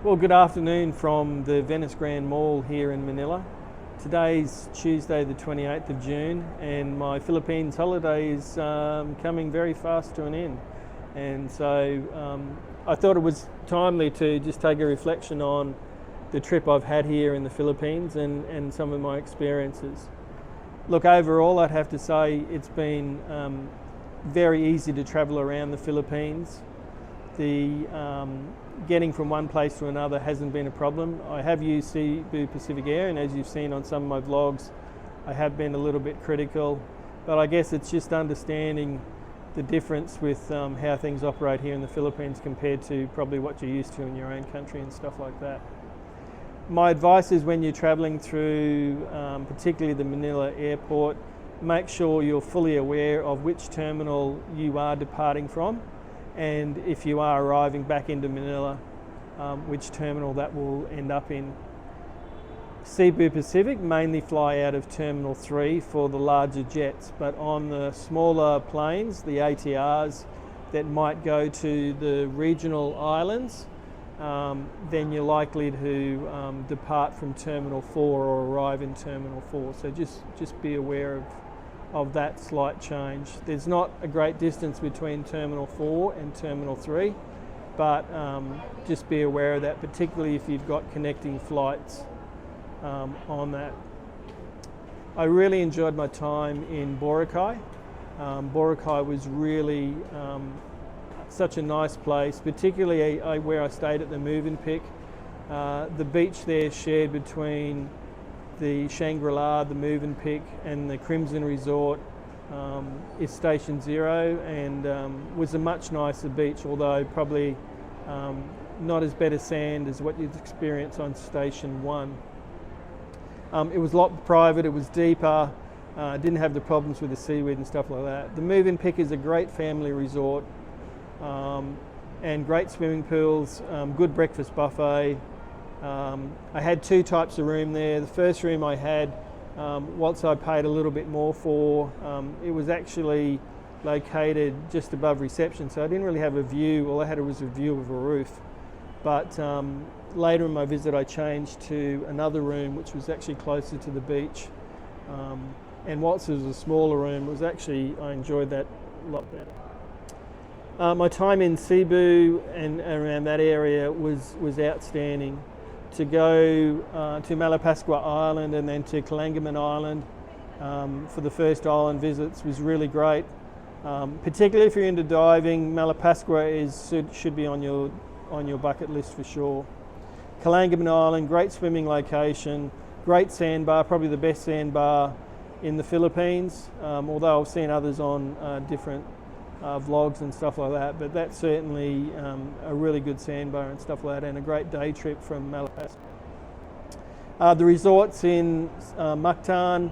Well, good afternoon from the Venice Grand Mall here in Manila. Today's Tuesday the 28th of June and my Philippines holiday is coming very fast to an end. And so I thought it was timely to just take a reflection on the trip I've had here in the Philippines and some of my experiences. Look, overall I'd have to say it's been very easy to travel around the Philippines. The getting from one place to another hasn't been a problem. I have used Cebu Pacific Air, and as you've seen on some of my vlogs, I have been a little bit critical, but I guess it's just understanding the difference with how things operate here in the Philippines compared to probably what you're used to in your own country and stuff like that. My advice is when you're traveling through particularly the Manila airport, make sure you're fully aware of which terminal you are departing from, and if you are arriving back into Manila, which terminal that will end up in. Cebu Pacific mainly fly out of Terminal 3 for the larger jets, but on the smaller planes, the ATRs that might go to the regional islands, then you're likely to depart from Terminal 4 or arrive in Terminal 4. So just be aware of that slight change. There's not a great distance between Terminal 4 and Terminal 3, but just be aware of that, particularly if you've got connecting flights on that. I really enjoyed my time in Boracay. Boracay was really such a nice place, particularly where I stayed at the Movenpick. The beach there shared between the Shangri-La, the Movenpick and the Crimson Resort is Station 0, and was a much nicer beach, although probably not as better sand as what you'd experience on Station 1. It was a lot private, it was deeper, didn't have the problems with the seaweed and stuff like that. The Movenpick is a great family resort and great swimming pools, good breakfast buffet. I had two types of room there. The first room I had, whilst I paid a little bit more for, it was actually located just above reception, so I didn't really have a view. All I had was a view of a roof. But later in my visit I changed to another room which was actually closer to the beach. And whilst it was a smaller room, I enjoyed that a lot better. My time in Cebu and around that area was outstanding. To go to Malapascua Island and then to Calangaman Island for the first island visits was really great. Particularly if you're into diving, Malapascua should be on your bucket list for sure. Calangaman Island, great swimming location, great sandbar, probably the best sandbar in the Philippines, although I've seen others on different vlogs and stuff like that, but that's certainly a really good sandbar and stuff like that, and a great day trip from Malapascua. The resorts in Mactan,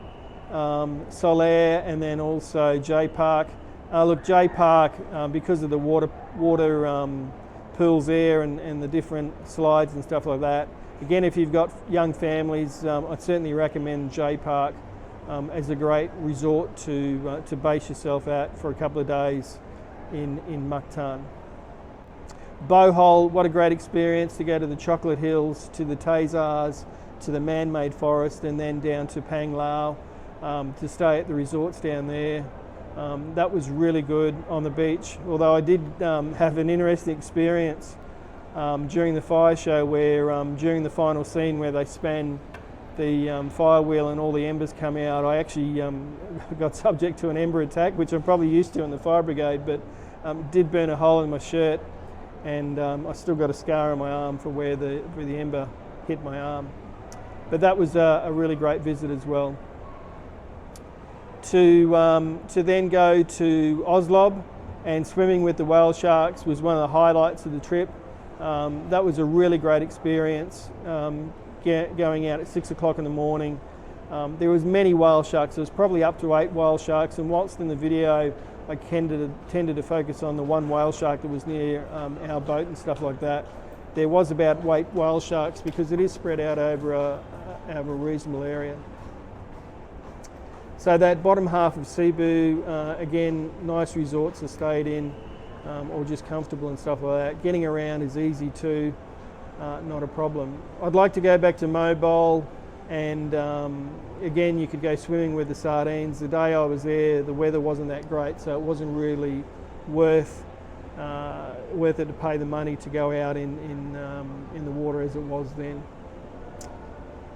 Solaire, and then also J Park. Look, J Park, because of the water pools there and the different slides and stuff like that. Again, if you've got young families, I'd certainly recommend J Park as a great resort to base yourself at for a couple of days in Mactan. Bohol, what a great experience to go to the Chocolate Hills, to the Tazars, to the man-made forest, and then down to Panglao to stay at the resorts down there. That was really good on the beach, although I did have an interesting experience during the fire show where during the final scene where they span the fire wheel and all the embers come out, I actually got subject to an ember attack, which I'm probably used to in the fire brigade, but did burn a hole in my shirt, and I still got a scar on my arm for where the ember hit my arm. But that was a really great visit as well. To then go to Oslob and swimming with the whale sharks was one of the highlights of the trip. That was a really great experience. Going out at 6 o'clock in the morning. There was many whale sharks. There was probably up to 8 whale sharks, and whilst in the video I tended to focus on the one whale shark that was near our boat and stuff like that, there was about 8 whale sharks because it is spread out over a reasonable area. So that bottom half of Cebu, again, nice resorts to stay in, or just comfortable and stuff like that. Getting around is easy too. not a problem. I'd like to go back to Mobile, and again, you could go swimming with the sardines. The day I was there, the weather wasn't that great, so it wasn't really worth it to pay the money to go out in the water as it was then.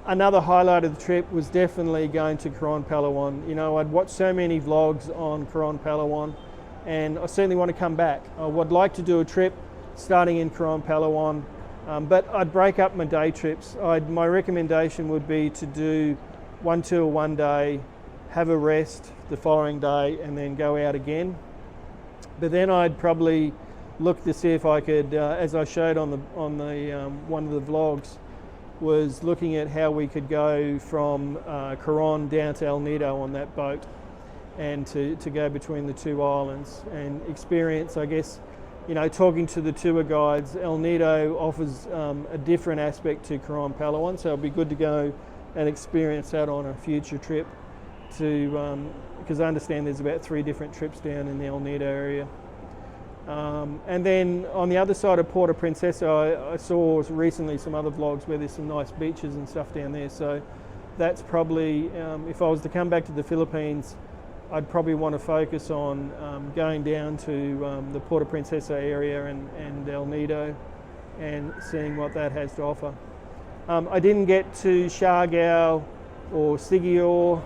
Another highlight of the trip was definitely going to Coorong Palawan. You know, I'd watched so many vlogs on Coorong Palawan, and I certainly want to come back. I would like to do a trip starting in Coorong Palawan, but I'd break up my day trips. My recommendation would be to do 1 tour one day, have a rest the following day, and then go out again. But then I'd probably look to see if I could, as I showed on the one of the vlogs, was looking at how we could go from Coorong down to El Nido on that boat, and to go between the two islands and experience, I guess, you know, talking to the tour guides, El Nido offers a different aspect to Coorong Palawan, so it'd be good to go and experience that on a future trip, because I understand there's about 3 different trips down in the El Nido area. And then on the other side of Puerto Princesa, I saw recently some other vlogs where there's some nice beaches and stuff down there. So that's probably, if I was to come back to the Philippines, I'd probably want to focus on going down to the Puerto Princesa area and El Nido and seeing what that has to offer. I didn't get to Siargao or Sigior.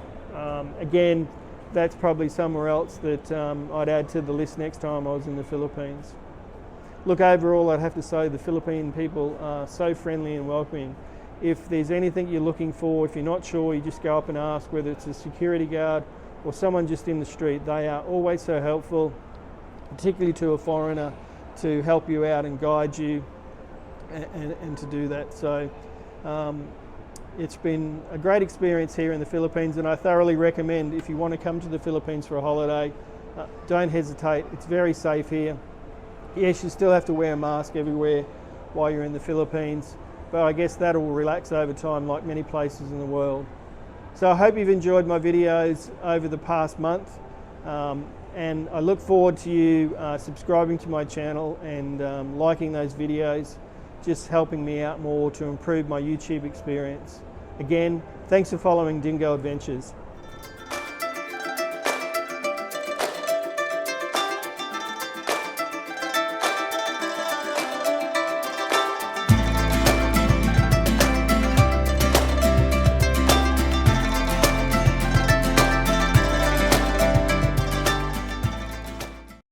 Again, that's probably somewhere else that I'd add to the list next time I was in the Philippines. Look, overall, I'd have to say the Philippine people are so friendly and welcoming. If there's anything you're looking for, if you're not sure, you just go up and ask, whether it's a security guard or someone just in the street. They are always so helpful, particularly to a foreigner, to help you out and guide you and to do that. So it's been a great experience here in the Philippines, and I thoroughly recommend, if you want to come to the Philippines for a holiday, don't hesitate. It's very safe here. Yes, you still have to wear a mask everywhere while you're in the Philippines, but I guess that'll relax over time, like many places in the world. So I hope you've enjoyed my videos over the past month, and I look forward to you subscribing to my channel and liking those videos, just helping me out more to improve my YouTube experience. Again, thanks for following Dingo Adventures.